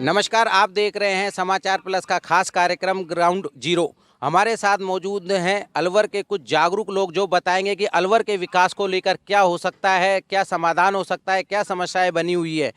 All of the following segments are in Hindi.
नमस्कार, आप देख रहे हैं समाचार प्लस का खास कार्यक्रम ग्राउंड जीरो। हमारे साथ मौजूद हैं अलवर के कुछ जागरूक लोग जो बताएंगे कि अलवर के विकास को लेकर क्या हो सकता है, क्या समाधान हो सकता है, क्या समस्याएं बनी हुई है।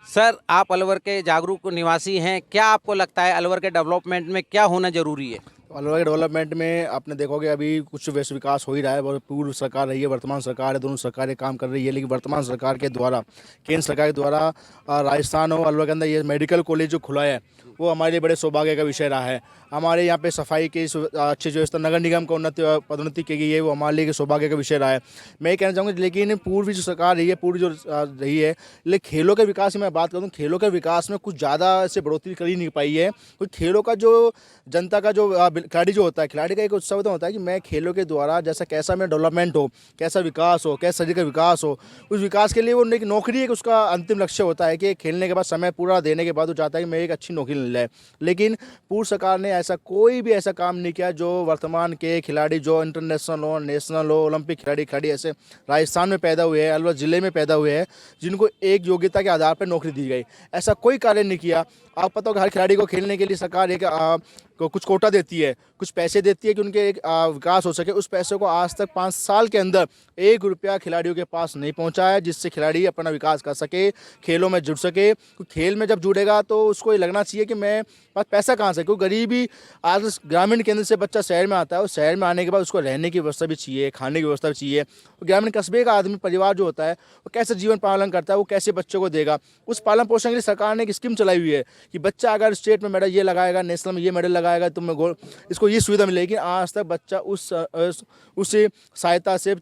सर, आप अलवर के जागरूक निवासी हैं, क्या आपको लगता है अलवर के डेवलपमेंट में क्या होना जरूरी है? अलवर के डेवलपमेंट में आपने देखोगे अभी कुछ वैसे विकास हो ही रहा है। पूर्व सरकार रही है, वर्तमान सरकार है, दोनों सरकारें काम कर रही है। लेकिन वर्तमान सरकार के द्वारा, केंद्र सरकार के द्वारा राजस्थान और अलवर के अंदर ये मेडिकल कॉलेज जो खुला है वो हमारे लिए बड़े सौभाग्य का विषय रहा है। हमारे यहाँ पे सफाई की अच्छी व्यवस्था, नगर निगम को पदोन्नति की गई है, वो हमारे लिए सौभाग्य का विषय रहा है। मैं ये कहना चाहूँगा, लेकिन पूर्व जो सरकार रही है, पूर्व जो रही है, लेकिन खेलों के विकास की मैं बात करूँ, खेलों के विकास में कुछ ज़्यादा से बढ़ोतरी कर ही नहीं पाई है। कुछ खेलों का जो जनता का जो खिलाड़ी जो होता है, खिलाड़ी का एक उत्सव तो होता है कि मैं खेलों के द्वारा जैसा कैसा मेरा डेवलपमेंट हो, कैसा विकास हो, कैसा शरीर का विकास हो, उस विकास के लिए वो एक नौकरी, एक उसका अंतिम लक्ष्य होता है कि खेलने के बाद समय पूरा देने के बाद वो चाहता है कि मैं एक अच्छी नौकरी मिल जाए। लेकिन पूर्व सरकार ने ऐसा कोई भी ऐसा काम नहीं किया जो वर्तमान के खिलाड़ी जो इंटरनेशनल हो, नेशनल हो, ओलंपिक खिलाड़ी ऐसे राजस्थान में पैदा हुए हैं, अलवर ज़िले में पैदा हुए हैं, जिनको एक योग्यता के आधार पर नौकरी दी गई। ऐसा कोई कार्य नहीं किया। आप पता हो कि हर खिलाड़ी को खेलने के लिए सरकार एक कुछ कोटा देती है, कुछ पैसे देती है कि उनके एक विकास हो सके। उस पैसे को आज तक 5 साल के अंदर 1 रुपया खिलाड़ियों के पास नहीं पहुंचा है, जिससे खिलाड़ी अपना विकास कर सके, खेलों में जुड़ सके। तो खेल में जब जुड़ेगा तो उसको ये लगना चाहिए कि मैं पास पैसा कहाँ से, क्योंकि गरीबी आज ग्रामीण केंद्र से बच्चा शहर में आता है और शहर में आने के बाद उसको रहने की व्यवस्था भी चाहिए, खाने की व्यवस्था भी चाहिए। ग्रामीण कस्बे का आदमी परिवार जो होता है वो कैसे जीवन पालन करता है, वो कैसे बच्चों को देगा। उस पालन पोषण के लिए सरकार ने एक स्कीम चलाई हुई है कि बच्चा अगर स्टेट में मेडल ये लगाएगा, नेशनल में ये मेडल लगाएगा, तो मैं इसको ये सुविधा मिलेगी। आज तक बच्चा उस सहायता से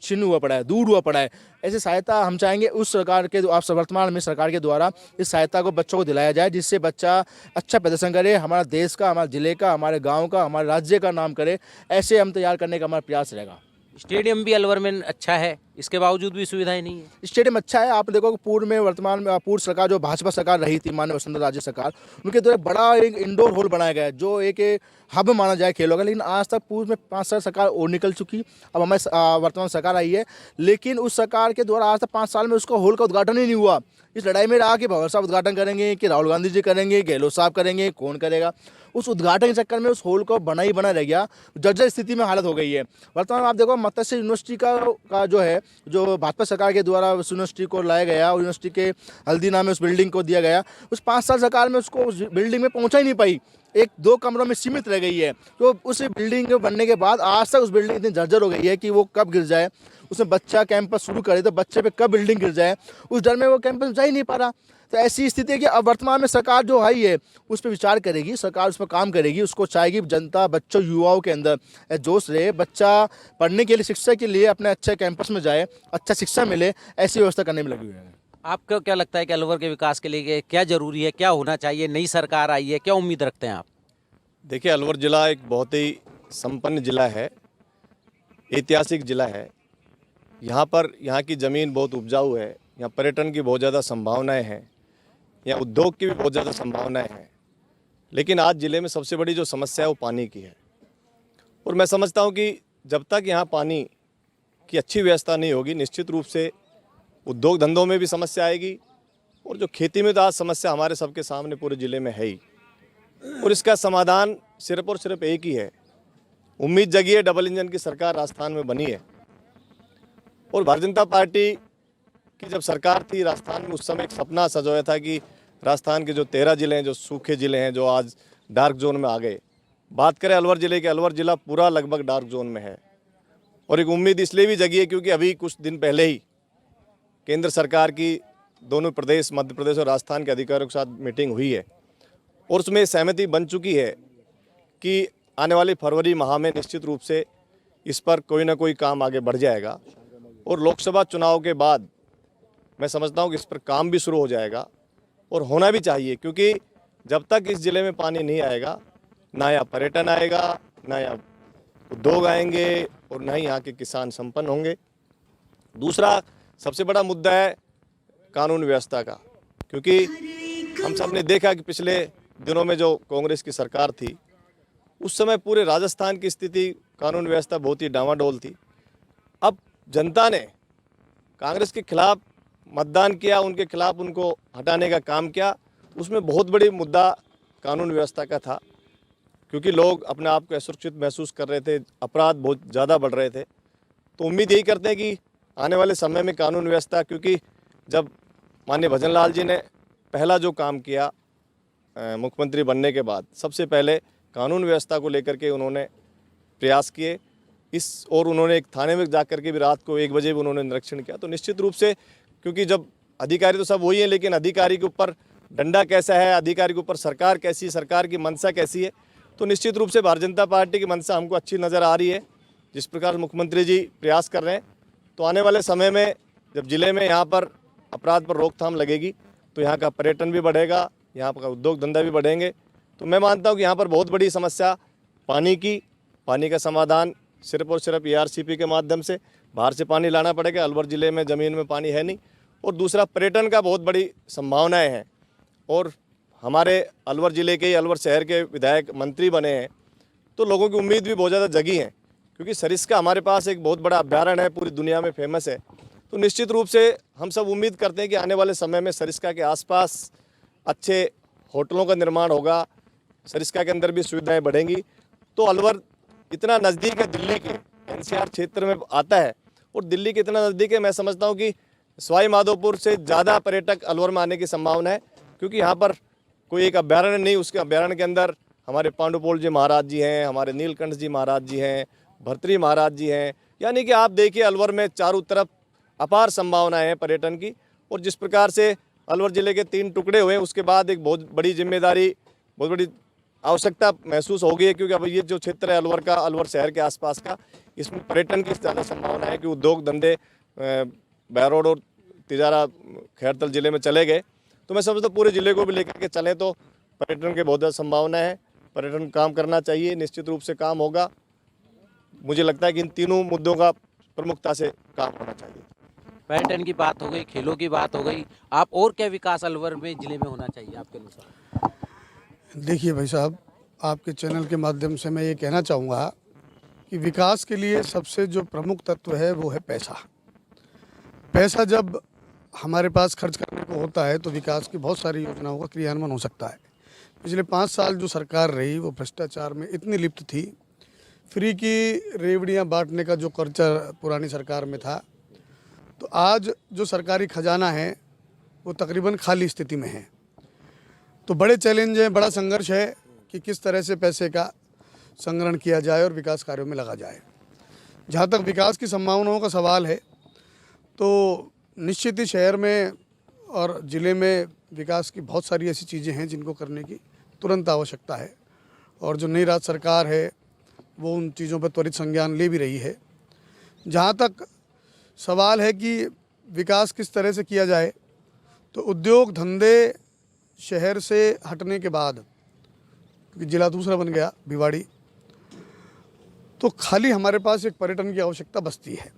छिन्न हुआ पड़ा है, दूर हुआ पड़ा है। ऐसी सहायता हम चाहेंगे उस सरकार के, आप वर्तमान में सरकार के द्वारा इस सहायता को बच्चों को दिलाया जाए, जिससे बच्चा अच्छा प्रदर्शन करे, हमारा देश का, हमारे जिले का, हमारे गांव का, हमारे राज्य का नाम करे। ऐसे हम तैयार करने का हमारा प्रयास रहेगा। स्टेडियम भी अलवर में अच्छा है, इसके बावजूद भी सुविधाएं नहीं है। स्टेडियम अच्छा है। आप देखो पूर्व में, वर्तमान में, पूर्व सरकार जो भाजपा सरकार रही थी, माननीय वसुंधरा राजे सरकार, उनके द्वारा बड़ा एक इंडोर हॉल बनाया गया है जो एक हब माना जाए खेलों का। लेकिन आज तक पूर्व में 5 साल सरकार और निकल चुकी, अब हमारी वर्तमान सरकार आई है, लेकिन उस सरकार के द्वारा आज तक 5 साल में उसका हॉल का उद्घाटन ही नहीं हुआ। इस लड़ाई में रहा कि भंवर साहब उद्घाटन करेंगे, कि राहुल गांधी जी करेंगे, गहलोत साहब करेंगे, कौन करेगा। उस उद्घाटन के चक्कर में उस हॉल को बना ही बना रह गया, जर्जर स्थिति में हालत हो गई है। वर्तमान में आप देखो मत्स्य यूनिवर्सिटी का जो है, जो भाजपा सरकार के द्वारा उस यूनिवर्सिटी को लाया गया और यूनिवर्सिटी के हल्दी नाम में उस बिल्डिंग को दिया गया, उस 5 साल सरकार में उसको उस बिल्डिंग में पहुंचा ही नहीं पाई, 1-2 कमरों में सीमित रह गई है। तो उस बिल्डिंग के बनने के बाद आज तक उस बिल्डिंग इतनी जर्जर हो गई है कि वो कब गिर जाए, उसमें बच्चा कैंपस शुरू करे तो बच्चे पे कब बिल्डिंग गिर जाए, उस डर में वो कैंपस जा ही नहीं पा रहा। तो ऐसी स्थिति है कि अब वर्तमान में सरकार जो आई है उस पर विचार करेगी, सरकार उस पर काम करेगी। उसको चाहेगी जनता, बच्चों, युवाओं के अंदर जोश रहे, बच्चा पढ़ने के लिए, शिक्षा के लिए अपने अच्छे कैंपस में जाए, अच्छा शिक्षा मिले, ऐसी व्यवस्था करने में लगी हुई है। आपको क्या लगता है कि अलवर के विकास के लिए क्या जरूरी है, क्या होना चाहिए? नई सरकार आई है, क्या उम्मीद रखते हैं आप? देखिए, अलवर ज़िला एक बहुत ही संपन्न ज़िला है, ऐतिहासिक ज़िला है। यहाँ पर यहाँ की ज़मीन बहुत उपजाऊ है, यहाँ पर्यटन की बहुत ज़्यादा संभावनाएं हैं, यहाँ उद्योग की भी बहुत ज़्यादा संभावनाएं हैं। लेकिन आज ज़िले में सबसे बड़ी जो समस्या है वो पानी की है। और मैं समझता हूँ कि जब तक यहाँ पानी की अच्छी व्यवस्था नहीं होगी, निश्चित रूप से उद्योग धंधों में भी समस्या आएगी। और जो खेती में तो आज समस्या हमारे सबके सामने पूरे ज़िले में है ही, और इसका समाधान सिर्फ और सिर्फ एक ही है। उम्मीद जगी है, डबल इंजन की सरकार राजस्थान में बनी है, और भारतीय जनता पार्टी की जब सरकार थी राजस्थान में, उस समय एक सपना सजोया था कि राजस्थान के जो 13 ज़िले हैं, जो सूखे ज़िले हैं, जो आज डार्क जोन में आ गए, बात करें अलवर ज़िले के, अलवर ज़िला पूरा लगभग डार्क जोन में है। और एक उम्मीद इसलिए भी जगी है क्योंकि अभी कुछ दिन पहले ही केंद्र सरकार की दोनों प्रदेश, मध्य प्रदेश और राजस्थान के अधिकारियों के साथ मीटिंग हुई है, और उसमें सहमति बन चुकी है कि आने वाले फरवरी माह में निश्चित रूप से इस पर कोई ना कोई काम आगे बढ़ जाएगा। और लोकसभा चुनाव के बाद मैं समझता हूँ कि इस पर काम भी शुरू हो जाएगा, और होना भी चाहिए, क्योंकि जब तक इस ज़िले में पानी नहीं आएगा, ना यहाँ पर्यटन आएगा, ना यहाँ उद्योग आएंगे, और ना ही यहाँ के किसान संपन्न होंगे। दूसरा सबसे बड़ा मुद्दा है कानून व्यवस्था का, क्योंकि हम सब ने देखा कि पिछले दिनों में जो कांग्रेस की सरकार थी, उस समय पूरे राजस्थान की स्थिति, कानून व्यवस्था बहुत ही डामाडोल थी। अब जनता ने कांग्रेस के खिलाफ मतदान किया, उनके खिलाफ उनको हटाने का काम किया, उसमें बहुत बड़ी मुद्दा कानून व्यवस्था का था, क्योंकि लोग अपने आप को असुरक्षित महसूस कर रहे थे, अपराध बहुत ज़्यादा बढ़ रहे थे। तो उम्मीद यही करते हैं कि आने वाले समय में कानून व्यवस्था, क्योंकि जब माननीय भजन लाल जी ने पहला जो काम किया मुख्यमंत्री बनने के बाद, सबसे पहले कानून व्यवस्था को लेकर के उन्होंने प्रयास किए और उन्होंने एक थाने में जाकर के भी रात को 1 बजे भी उन्होंने निरीक्षण किया। तो निश्चित रूप से, क्योंकि जब अधिकारी तो सब वही हैं, लेकिन अधिकारी के ऊपर डंडा कैसा है, अधिकारी के ऊपर सरकार कैसी है, सरकार की मंशा कैसी है, तो निश्चित रूप से भारतीय जनता पार्टी की मंशा हमको अच्छी नज़र आ रही है। जिस प्रकार मुख्यमंत्री जी प्रयास कर रहे हैं, तो आने वाले समय में जब जिले में यहाँ पर अपराध पर रोकथाम लगेगी, तो यहाँ का पर्यटन भी बढ़ेगा, यहाँ का उद्योग धंधा भी बढ़ेंगे। तो मैं मानता हूँ कि यहाँ पर बहुत बड़ी समस्या पानी का समाधान सिर्फ और सिर्फ ERCP के माध्यम से, बाहर से पानी लाना पड़ेगा। अलवर ज़िले में ज़मीन में पानी है नहीं। और दूसरा, पर्यटन का बहुत बड़ी संभावनाएं हैं। और हमारे अलवर ज़िले के, अलवर शहर के विधायक मंत्री बने हैं, तो लोगों की उम्मीद भी बहुत ज़्यादा जगी है, क्योंकि सरिस्का हमारे पास एक बहुत बड़ा अभ्यारण्य है, पूरी दुनिया में फेमस है। तो निश्चित रूप से हम सब उम्मीद करते हैं कि आने वाले समय में सरिस्का के आसपास अच्छे होटलों का निर्माण होगा, सरिस्का के अंदर भी सुविधाएं बढ़ेंगी। तो अलवर इतना नज़दीक है, दिल्ली के NCR क्षेत्र में आता है, और दिल्ली के इतना नज़दीक है, मैं समझता हूँ कि सवाई माधोपुर से ज़्यादा पर्यटक अलवर में आने की संभावना है, क्योंकि यहाँ पर कोई एक अभ्यारण्य नहीं, उसके अभ्यारण्य के अंदर हमारे पांडुपोल जी महाराज जी हैं, हमारे नीलकंठ जी महाराज जी हैं, भर्तृहरि महाराज जी हैं। यानी कि आप देखिए, अलवर में चारों तरफ अपार संभावनाएं हैं पर्यटन की। और जिस प्रकार से अलवर ज़िले के 3 टुकड़े हुए, उसके बाद एक बहुत बड़ी जिम्मेदारी, बहुत बड़ी आवश्यकता महसूस हो गई है, क्योंकि अब ये जो क्षेत्र है अलवर का, अलवर शहर के आसपास का, इसमें पर्यटन की ज़्यादा संभावना है कि उद्योग धंधे बहरोड और तिजारा खैरतल ज़िले में चले गए। तो मैं समझता हूँ पूरे ज़िले को भी लेकर के चलें तो पर्यटन की बहुत ज़्यादा संभावना है। पर्यटन काम करना चाहिए, निश्चित रूप से काम होगा। मुझे लगता है कि इन तीनों मुद्दों का प्रमुखता से काम होना चाहिए। पर्यटन की बात हो गई, खेलों की बात हो गई, आप और क्या विकास अलवर में जिले में होना चाहिए आपके अनुसार? देखिए भाई साहब, आपके चैनल के माध्यम से मैं ये कहना चाहूँगा कि विकास के लिए सबसे जो प्रमुख तत्व है वो है पैसा। पैसा जब हमारे पास खर्च करने को होता है तो विकास की बहुत सारी योजनाओं का क्रियान्वयन हो सकता है। पिछले 5 साल जो सरकार रही वो भ्रष्टाचार में इतनी लिप्त थी, फ्री की रेवड़ियाँ बांटने का जो कल्चर पुरानी सरकार में था, तो आज जो सरकारी खजाना है वो तकरीबन खाली स्थिति में है। तो बड़े चैलेंज हैं, बड़ा संघर्ष है कि किस तरह से पैसे का संग्रहण किया जाए और विकास कार्यों में लगा जाए। जहाँ तक विकास की संभावनाओं का सवाल है, तो निश्चित ही शहर में और ज़िले में विकास की बहुत सारी ऐसी चीज़ें हैं जिनको करने की तुरंत आवश्यकता है, और जो नई राज्य सरकार है वो उन चीज़ों पर त्वरित संज्ञान ले भी रही है। जहाँ तक सवाल है कि विकास किस तरह से किया जाए, तो उद्योग धंधे शहर से हटने के बाद, क्योंकि ज़िला दूसरा बन गया भिवाड़ी, तो खाली हमारे पास एक पर्यटन की आवश्यकता बचती है।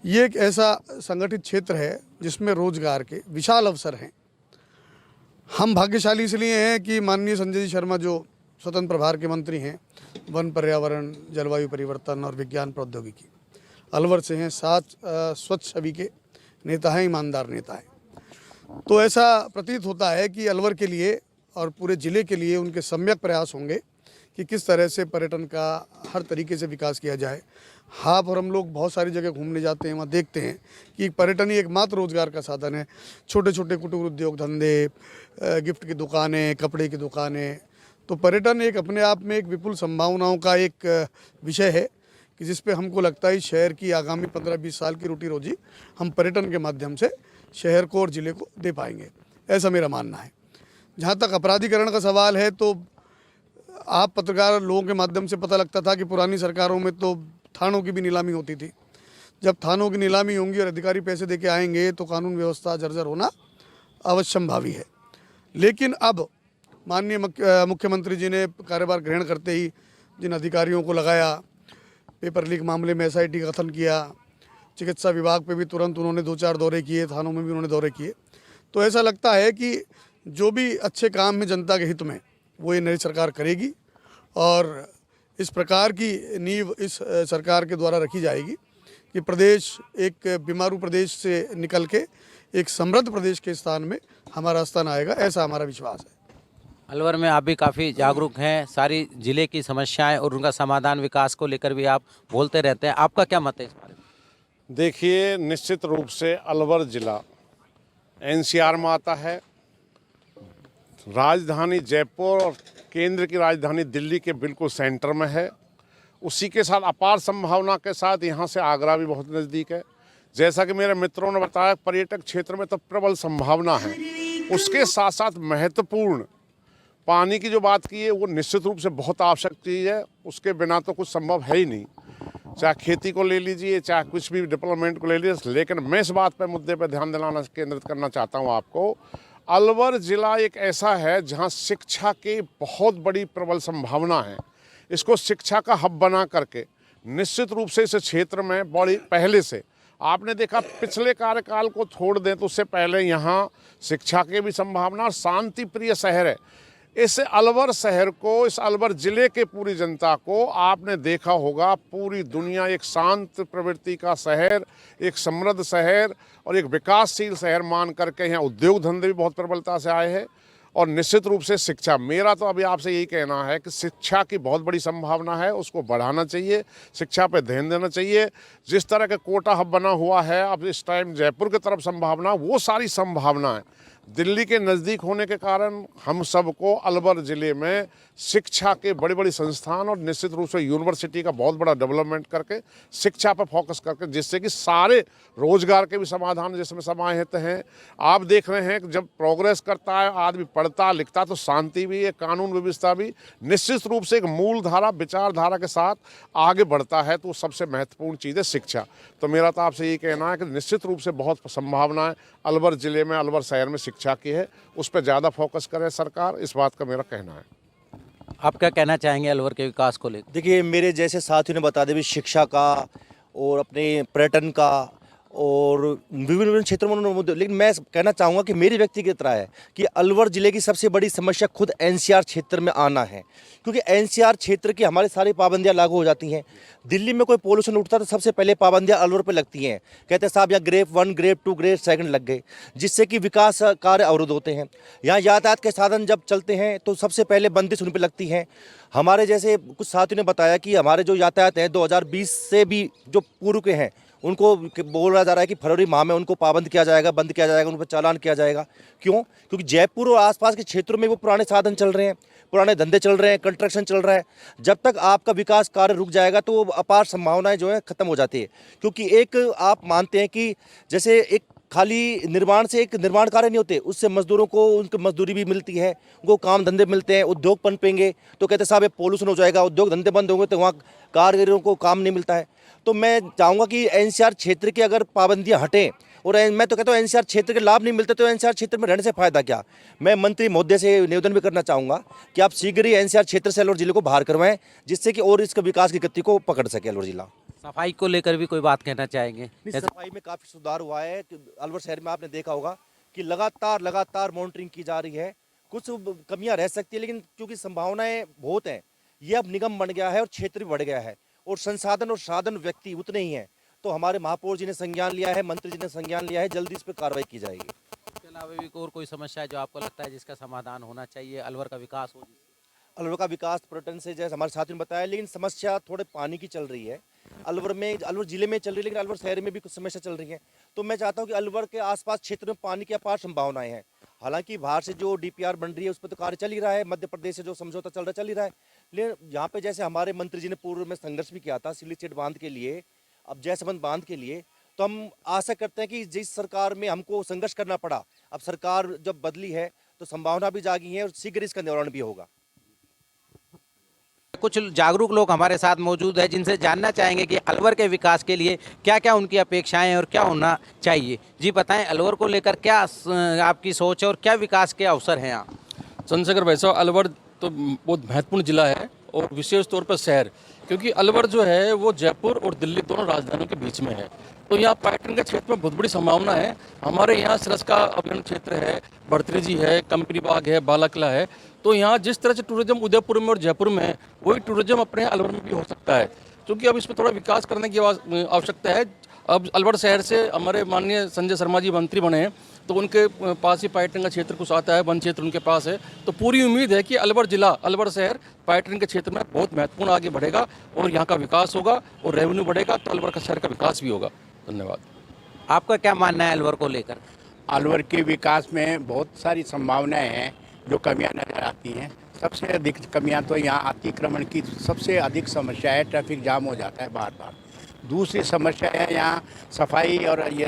ये एक ऐसा संगठित क्षेत्र है जिसमें रोजगार के विशाल अवसर हैं। हम भाग्यशाली इसलिए हैं कि माननीय संजय जी शर्मा जो स्वतंत्र प्रभार के मंत्री हैं, वन, पर्यावरण, जलवायु परिवर्तन और विज्ञान प्रौद्योगिकी, अलवर से हैं, 7 स्वच्छ छवि के नेता हैं, ईमानदार नेता हैं। तो ऐसा प्रतीत होता है कि अलवर के लिए और पूरे ज़िले के लिए उनके सम्यक प्रयास होंगे कि किस तरह से पर्यटन का हर तरीके से विकास किया जाए। हाँ, और हम लोग बहुत सारी जगह घूमने जाते हैं, वहाँ देखते हैं कि पर्यटन ही एकमात्र रोजगार का साधन है। छोटे छोटे कुटीर उद्योग धंधे, गिफ्ट की दुकानें, कपड़े की दुकानें, तो पर्यटन एक अपने आप में एक विपुल संभावनाओं का एक विषय है कि जिस पे हमको लगता है शहर की आगामी 15-20 साल की रोटी रोजी हम पर्यटन के माध्यम से शहर को और ज़िले को दे पाएंगे, ऐसा मेरा मानना है। जहाँ तक अपराधीकरण का सवाल है, तो आप पत्रकार लोगों के माध्यम से पता लगता था कि पुरानी सरकारों में तो थानों की भी नीलामी होती थी। जब थानों की नीलामी होंगी और अधिकारी पैसे देके आएंगे तो कानून व्यवस्था जर्जर होना अवश्यंभावी है। लेकिन अब माननीय मुख्यमंत्री जी ने कार्यभार ग्रहण करते ही जिन अधिकारियों को लगाया, पेपर लीक मामले में SIT का गठन किया, चिकित्सा विभाग पे भी तुरंत उन्होंने 2-4 दौरे किए, थानों में भी उन्होंने दौरे किए, तो ऐसा लगता है कि जो भी अच्छे काम है जनता के हित में वो ये नई सरकार करेगी। और इस प्रकार की नींव इस सरकार के द्वारा रखी जाएगी कि प्रदेश एक बीमारू प्रदेश से निकल के एक समृद्ध प्रदेश के स्थान में हमारा स्थान आएगा, ऐसा हमारा विश्वास है। अलवर में आप भी काफ़ी जागरूक हैं, सारी जिले की समस्याएं और उनका समाधान विकास को लेकर भी आप बोलते रहते हैं, आपका क्या मत है इस बारे में? देखिए, निश्चित रूप से अलवर ज़िला एनसीआर में आता है। राजधानी जयपुर और केंद्र की राजधानी दिल्ली के बिल्कुल सेंटर में है। उसी के साथ अपार संभावना के साथ यहाँ से आगरा भी बहुत नज़दीक है। जैसा कि मेरे मित्रों ने बताया, पर्यटक क्षेत्र में तो प्रबल संभावना है। उसके साथ साथ महत्वपूर्ण पानी की जो बात की है वो निश्चित रूप से बहुत आवश्यक चीज़ है। उसके बिना तो कुछ संभव है ही नहीं, चाहे खेती को ले लीजिए, चाहे कुछ भी डेवलपमेंट को ले लीजिए। लेकिन मैं इस बात पर मुद्दे पर ध्यान दिलाना केंद्रित करना चाहता हूँ आपको। अलवर ज़िला एक ऐसा है जहाँ शिक्षा की बहुत बड़ी प्रबल संभावना है। इसको शिक्षा का हब बना करके निश्चित रूप से इस क्षेत्र में बड़ी पहले से आपने देखा, पिछले कार्यकाल को छोड़ दें तो उससे पहले यहाँ शिक्षा की भी संभावना और शांति प्रिय शहर है। इस अलवर शहर को, इस अलवर ज़िले के पूरी जनता को आपने देखा होगा, पूरी दुनिया एक शांत प्रवृत्ति का शहर, एक समृद्ध शहर और एक विकासशील शहर मान करके यहाँ उद्योग धंधे भी बहुत प्रबलता से आए हैं। और निश्चित रूप से शिक्षा, मेरा तो अभी आपसे यही कहना है कि शिक्षा की बहुत बड़ी संभावना है, उसको बढ़ाना चाहिए, शिक्षा पे ध्यान देना चाहिए। जिस तरह का कोटा हब बना हुआ है अब इस टाइम जयपुर की तरफ संभावना, वो सारी संभावनाएं दिल्ली के नज़दीक होने के कारण हम सबको अलवर ज़िले में शिक्षा के बड़ी बड़ी संस्थान और निश्चित रूप से यूनिवर्सिटी का बहुत बड़ा डेवलपमेंट करके शिक्षा पर फोकस करके, जिससे कि सारे रोजगार के भी समाधान जिसमें समाहित हैं। आप देख रहे हैं कि जब प्रोग्रेस करता है आदमी, पढ़ता लिखता, तो शांति भी है, कानून व्यवस्था भी निश्चित रूप से एक मूल धारा विचारधारा के साथ आगे बढ़ता है। तो सबसे महत्वपूर्ण चीज़ है शिक्षा। तो मेरा तो आपसे यही कहना है कि निश्चित रूप से बहुत संभावनाएं अलवर ज़िले में, अलवर शहर में शिक्षा की है, उस पर ज़्यादा फोकस करे सरकार, इस बात का मेरा कहना है। आप क्या कहना चाहेंगे अलवर के विकास को लेकर? देखिए, मेरे जैसे साथियों ने बता दिया, शिक्षा का और अपने पर्यटन का और विभिन्न विभिन्न क्षेत्रों में उन्होंने मुद्दे, लेकिन मैं कहना चाहूँगा कि मेरी व्यक्तिगत राय है कि अलवर ज़िले की सबसे बड़ी समस्या खुद एनसीआर क्षेत्र में आना है। क्योंकि एनसीआर क्षेत्र की हमारी सारी पाबंदियां लागू हो जाती हैं। दिल्ली में कोई पोल्यूशन उठता तो सबसे पहले पाबंदियां अलवर पे लगती हैं। कहते हैं साहब यहाँ ग्रेड 1, ग्रेड 2, ग्रेड 2 लग गए, जिससे कि विकास कार्य अवरुद्ध होते हैं। यहाँ यातायात के साधन जब चलते हैं तो सबसे पहले बंदिश उन पर लगती है। हमारे जैसे कुछ साथियों ने बताया कि हमारे जो यातायात हैं 2020 से भी जो पूर्व के हैं उनको बोला जा रहा है कि फरवरी माह में उनको पाबंद किया जाएगा, बंद किया जाएगा, उन पर चालान किया जाएगा। क्यों? क्योंकि जयपुर और आसपास के क्षेत्रों में वो पुराने साधन चल रहे हैं, पुराने धंधे चल रहे हैं, कंस्ट्रक्शन चल रहा है। जब तक आपका विकास कार्य रुक जाएगा तो अपार संभावनाएं जो है खत्म हो जाती है। क्योंकि एक आप मानते हैं कि जैसे एक खाली निर्माण से एक निर्माण कार्य नहीं होते, उससे मजदूरों को उनकी मजदूरी भी मिलती है, उनको काम धंधे मिलते हैं, उद्योग पनपेंगे तो कहते साहब ये पोल्यूशन हो जाएगा, उद्योग धंधे बंद होंगे तो वहाँ कारीगरों को काम नहीं मिलता है। तो मैं चाहूँगा कि एनसीआर क्षेत्र की अगर पाबंदियाँ हटें, और मैं तो कहता हूँ एनसीआर क्षेत्र के लाभ नहीं मिलते तो एनसीआर क्षेत्र में रहने से फायदा क्या। मैं मंत्री महोदय से निवेदन भी करना चाहूँगा कि आप शीघ्र ही एनसीआर क्षेत्र से अलवर जिले को बाहर करवाएं, जिससे कि और इसका विकास की गति को पकड़ सके अलवर जिला। सफाई को लेकर भी कोई बात कहना चाहेंगे? सफाई में काफ़ी सुधार हुआ है। अलवर शहर में आपने देखा होगा कि लगातार मॉनिटरिंग की जा रही है। कुछ कमियां रह सकती है, लेकिन क्योंकि संभावनाएं बहुत हैं, ये अब निगम बन गया है और क्षेत्र भी बढ़ गया है और संसाधन और साधन व्यक्ति उतने ही हैं। तो हमारे महापौर जी ने संज्ञान लिया है, मंत्री जी ने संज्ञान लिया है, जल्दी इस पर कार्रवाई की जाएगी। इसके अलावा भी और कोई समस्या है जो आपको लगता है जिसका समाधान होना चाहिए, अलवर का विकास हो? अलवर का विकास पर्यटन से जैसे हमारे साथियों ने बताया, लेकिन समस्या थोड़े पानी की चल रही है। अलवर जिले में चल रही है, लेकिन अलवर शहर में भी कुछ समस्या चल रही है। तो मैं चाहता हूँ कि अलवर के आसपास क्षेत्र में पानी की अपार संभावनाएं हैं। हालांकि बाहर से जो डीपीआर बन रही है उस पर तो कार्य चल ही रहा है, मध्य प्रदेश से जो समझौता चल रहा है चल ही रहा है। लेकिन यहाँ पे जैसे हमारे मंत्री जी ने पूर्व में संघर्ष भी किया था सिलीचेट बांध के लिए, अब जयसमंद बांध के लिए, तो हम आशा करते हैं कि जिस सरकार में हमको संघर्ष करना पड़ा, अब सरकार जब बदली है तो संभावना भी जागी है और शीघ्र इसका निवारण भी होगा। कुछ जागरूक लोग हमारे साथ मौजूद है जिनसे जानना चाहेंगे कि अलवर के विकास के लिए क्या क्या उनकी अपेक्षाएं हैं और क्या होना चाहिए। जी बताएं, अलवर को लेकर क्या आपकी सोच है और क्या विकास के अवसर हैं यहाँ? चंद्रशेखर भाई साहब, अलवर तो बहुत महत्वपूर्ण जिला है और विशेष तौर पर शहर, क्योंकि अलवर जो है वो जयपुर और दिल्ली दोनों राजधानियों के बीच में है। तो यहाँ पर्यटन के क्षेत्र में बहुत बड़ी संभावना है। हमारे यहाँ सरस का अभ्यारण्य क्षेत्र है, भर्तृजी है, कंपनी बाग है, बाला किला है। तो यहाँ जिस तरह से टूरिज्म उदयपुर में और जयपुर में है, वही टूरिज्म अपने अलवर में भी हो सकता है, क्योंकि अब इसमें थोड़ा विकास करने की आवश्यकता है। अब अलवर शहर से हमारे माननीय संजय शर्मा जी मंत्री बने हैं, तो उनके पास ही पर्यटन का क्षेत्र कुछ आता है, वन क्षेत्र उनके पास है। तो पूरी उम्मीद है कि अलवर जिला, अलवर शहर पर्यटन के क्षेत्र में बहुत महत्वपूर्ण आगे बढ़ेगा और यहाँ का विकास होगा और रेवेन्यू बढ़ेगा, तो अलवर का शहर का विकास भी होगा। धन्यवाद। आपका क्या मानना है अलवर को लेकर? अलवर के विकास में बहुत सारी संभावनाएं हैं, जो कमियां नज़र आती हैं। सबसे अधिक कमियां तो यहाँ अतिक्रमण की सबसे अधिक समस्या है, ट्रैफिक जाम हो जाता है बार बार। दूसरी समस्या है यहाँ सफाई और ये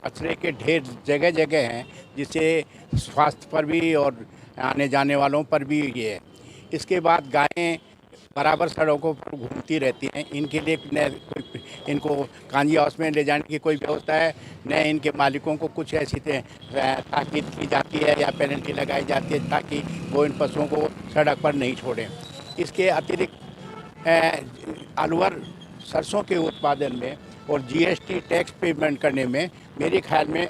कचरे के ढेर जगह जगह हैं, जिससे स्वास्थ्य पर भी और आने जाने वालों पर भी ये है। इसके बाद गायें बराबर सड़कों पर घूमती रहती हैं, इनके लिए न कोई इनको कांजी हाउस में ले जाने की कोई व्यवस्था है, न इनके मालिकों को कुछ ऐसी ताकीद की जाती है या पेनल्टी लगाई जाती है ताकि वो इन पशुओं को सड़क पर नहीं छोड़ें। इसके अतिरिक्त अलवर सरसों के उत्पादन में और जीएसटी टैक्स पेमेंट करने में मेरे ख्याल में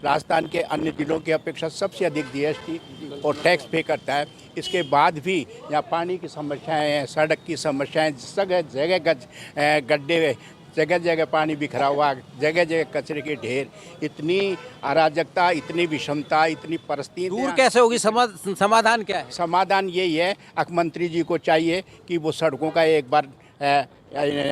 राजस्थान के अन्य जिलों की अपेक्षा सबसे अधिक जीएसटी और टैक्स पे करता है। इसके बाद भी यहाँ पानी की समस्याएं हैं, सड़क की समस्याएं, जगह जगह गड्ढे, जगह जगह पानी बिखरा हुआ, जगह जगह कचरे के ढेर, इतनी अराजकता, इतनी विषमता, इतनी परिस्थिति दूर कैसे होगी? समाधान क्या है? समाधान यही है, मंत्री जी को चाहिए कि वो सड़कों का एक बार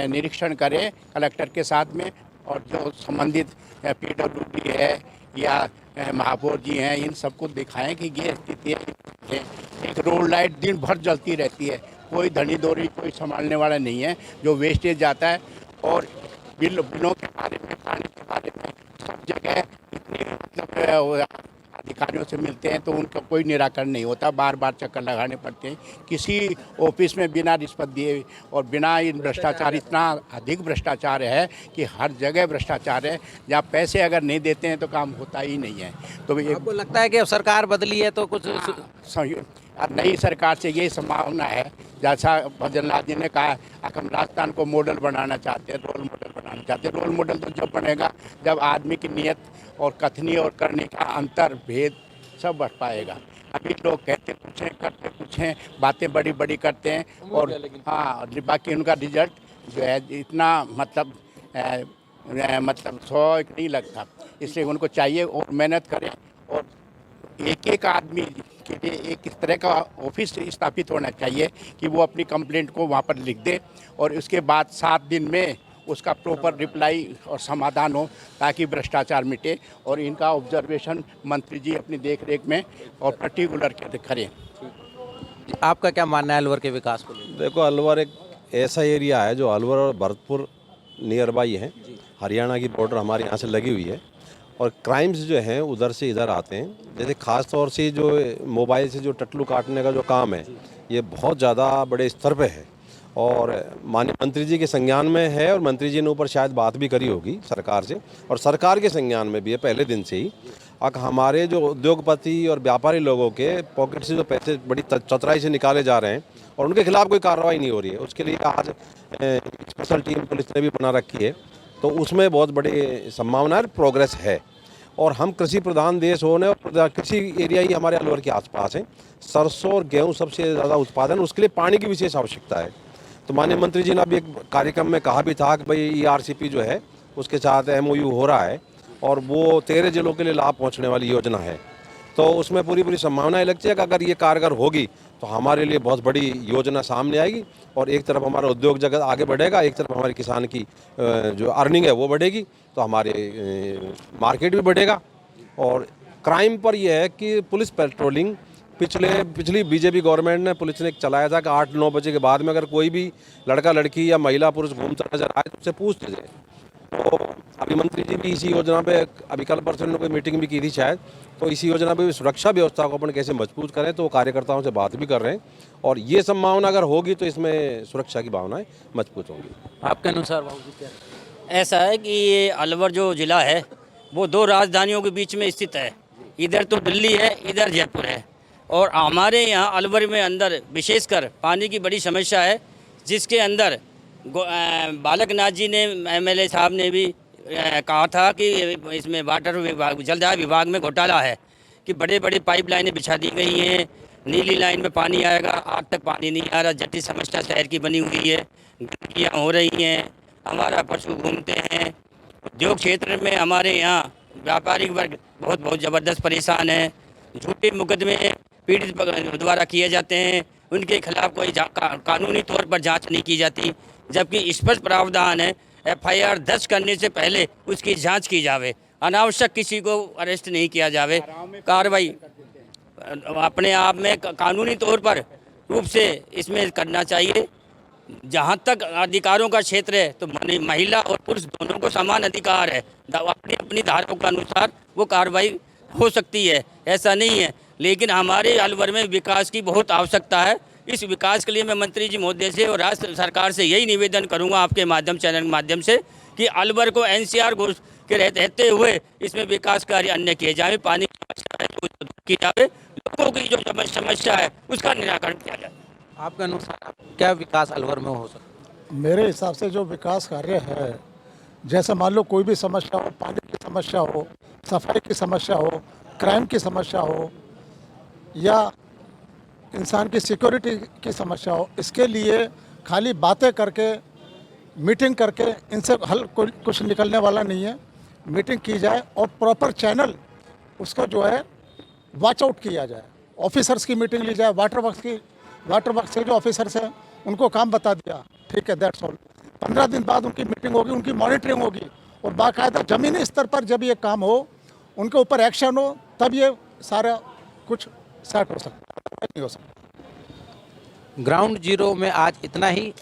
निरीक्षण करें कलेक्टर के साथ में, और जो संबंधित PWD है या महापौर जी हैं, इन सबको दिखाएं कि ये स्थिति है। एक रोड लाइट दिन भर जलती रहती है, कोई धनी दोरी कोई संभालने वाला नहीं है, जो वेस्टेज जाता है। और बिलों के बारे में, पानी के बारे में सब जगह इतनी मतलब अधिकारियों से मिलते हैं तो उनका कोई निराकरण नहीं होता, बार बार चक्कर लगाने पड़ते हैं किसी ऑफिस में बिना रिश्वत दिए और बिना इन भ्रष्टाचार। इतना अधिक भ्रष्टाचार है कि हर जगह भ्रष्टाचार है, जहाँ पैसे अगर नहीं देते हैं तो काम होता ही नहीं है। तो आपको लगता है कि अब सरकार बदली है तो कुछ नई सरकार से यही संभावना है, जैसा भजनलाल जी ने कहा, हम राजस्थान को मॉडल बनाना चाहते हैं, रोल मॉडल बनाना चाहते हैं। रोल मॉडल तो जब बनेगा जब आदमी की नीयत और कथनी और करने का अंतर भेद सब बढ़ पाएगा। अभी लोग कहते कुछ हैं, करते कुछ हैं, बातें बड़ी बड़ी करते हैं और हाँ, बाकी उनका रिजल्ट जो है इतना मतलब 100 नहीं लगता। इसलिए उनको चाहिए और मेहनत करें और एक एक आदमी के लिए एक इस तरह का ऑफिस स्थापित होना चाहिए कि वो अपनी कंप्लेंट को वहाँ पर लिख दे और उसके बाद 7 दिन में उसका प्रॉपर रिप्लाई और समाधान हो, ताकि भ्रष्टाचार मिटे और इनका ऑब्जर्वेशन मंत्री जी अपनी देखरेख में और पर्टिकुलर करें। आपका क्या मानना है अलवर के विकास को लेकर? देखो, अलवर एक ऐसा एरिया है जो अलवर और भरतपुर नियर बाई है, हरियाणा की बॉर्डर हमारे यहाँ से लगी हुई है और क्राइम्स जो हैं उधर से इधर आते हैं। जैसे ख़ास तौर से जो मोबाइल से जो टटलू काटने का जो काम है, ये बहुत ज़्यादा बड़े स्तर पे है और माननीय मंत्री जी के संज्ञान में है और मंत्री जी ने ऊपर शायद बात भी करी होगी सरकार से और सरकार के संज्ञान में भी है पहले दिन से ही। हमारे जो उद्योगपति और व्यापारी लोगों के पॉकेट से जो पैसे बड़ी चतुराई से निकाले जा रहे हैं और उनके खिलाफ कोई कार्रवाई नहीं हो रही है, उसके लिए आज स्पेशल टीम पुलिस ने भी बना रखी है, तो उसमें बहुत बड़ी संभावना है, प्रोग्रेस है। और हम कृषि प्रधान देश होने और कृषि एरिया ही हमारे अलवर के आसपास है, सरसों और गेहूं सबसे ज़्यादा उत्पादन, उसके लिए पानी की विशेष आवश्यकता है। तो माननीय मंत्री जी ने अभी एक कार्यक्रम में कहा भी था कि भाई ERCP जो है उसके साथ MOU हो रहा है और वो 13 जिलों के लिए लाभ पहुंचने वाली योजना है, तो उसमें पूरी संभावनाएं लगती है कि अगर ये कारगर होगी तो हमारे लिए बहुत बड़ी योजना सामने आएगी और एक तरफ हमारा उद्योग जगत आगे बढ़ेगा, एक तरफ हमारे किसान की जो अर्निंग है वो बढ़ेगी, तो हमारे मार्केट भी बढ़ेगा। और क्राइम पर यह है कि पुलिस पेट्रोलिंग पिछली बीजेपी गवर्नमेंट ने पुलिस ने चलाया था कि 8-9 बजे के बाद में अगर कोई भी लड़का लड़की या महिला पुरुष घूमता नजर आए तो उससे पूछ लीजिए। तो अभी मंत्री जी भी इसी योजना पे अभी कल परसों ने कोई मीटिंग भी की थी शायद, तो इसी योजना पे सुरक्षा व्यवस्था को अपन कैसे मजबूत करें, तो कार्यकर्ताओं से बात भी कर रहे हैं और ये संभावना अगर होगी तो इसमें सुरक्षा की भावनाएं मजबूत होंगी। आपके अनुसार बाबू जी क्या? ऐसा है कि ये अलवर जो ज़िला है वो 2 राजधानियों के बीच में स्थित है, इधर तो दिल्ली है, इधर जयपुर है। और हमारे यहाँ अलवर में अंदर विशेषकर पानी की बड़ी समस्या है, जिसके अंदर बालकनाथ जी ने MLA साहब ने भी कहा था कि इसमें वाटर विभाग जलदाय विभाग में घोटाला है कि बड़े बड़े पाइपलाइनें बिछा दी गई हैं, नीली लाइन में पानी आएगा, आज तक पानी नहीं आ रहा। जटिल समस्या शहर की बनी हुई है, गंदगियाँ हो रही हैं, हमारा पशु घूमते हैं उद्योग क्षेत्र में हमारे यहाँ व्यापारिक वर्ग बहुत बहुत ज़बरदस्त परेशान है। झूठे मुकदमे पीड़ित द्वारा किए जाते हैं, उनके खिलाफ कोई कानूनी तौर पर जांच नहीं की जाती, जबकि स्पष्ट प्रावधान है एफआईआर दर्ज करने से पहले उसकी जांच की जावे, अनावश्यक किसी को अरेस्ट नहीं किया जावे, कार्रवाई अपने आप में कानूनी तौर पर रूप से इसमें करना चाहिए। जहाँ तक अधिकारों का क्षेत्र है तो महिला और पुरुष दोनों को समान अधिकार है, अपनी अपनी धाराओं के अनुसार वो कार्रवाई हो सकती है, ऐसा नहीं है। लेकिन हमारे अलवर में विकास की बहुत आवश्यकता है। इस विकास के लिए मैं मंत्री जी महोदय से और राज्य सरकार से यही निवेदन करूंगा आपके माध्यम चैनल के माध्यम से कि अलवर को एनसीआर के रहते हुए इसमें विकास कार्य अन्य किए जाए, पानी की समस्या है तो दूर की जाए, लोगों की जो समस्या है उसका निराकरण किया जाए। आपके अनुसार क्या विकास अलवर में हो सकता है? मेरे हिसाब से जो विकास कार्य है, जैसे मान लो कोई भी समस्या हो, पानी की समस्या हो, सफाई की समस्या हो, क्राइम की समस्या हो या इंसान की सिक्योरिटी की समस्या हो, इसके लिए खाली बातें करके मीटिंग करके इनसे हल कुछ निकलने वाला नहीं है। मीटिंग की जाए और प्रॉपर चैनल उसका जो है वॉच आउट किया जाए, ऑफिसर्स की मीटिंग ली जाए, वाटर वर्क्स के जो ऑफिसर्स हैं उनको काम बता दिया, ठीक है, दैट्स ऑल। 15 दिन बाद उनकी मीटिंग होगी, उनकी मॉनिटरिंग होगी और बाकायदा ज़मीनी स्तर पर जब ये काम हो, उनके ऊपर एक्शन हो, तब ये सारा कुछ सेट हो सकता है, नहीं हो सकता। ग्राउंड जीरो में आज इतना ही।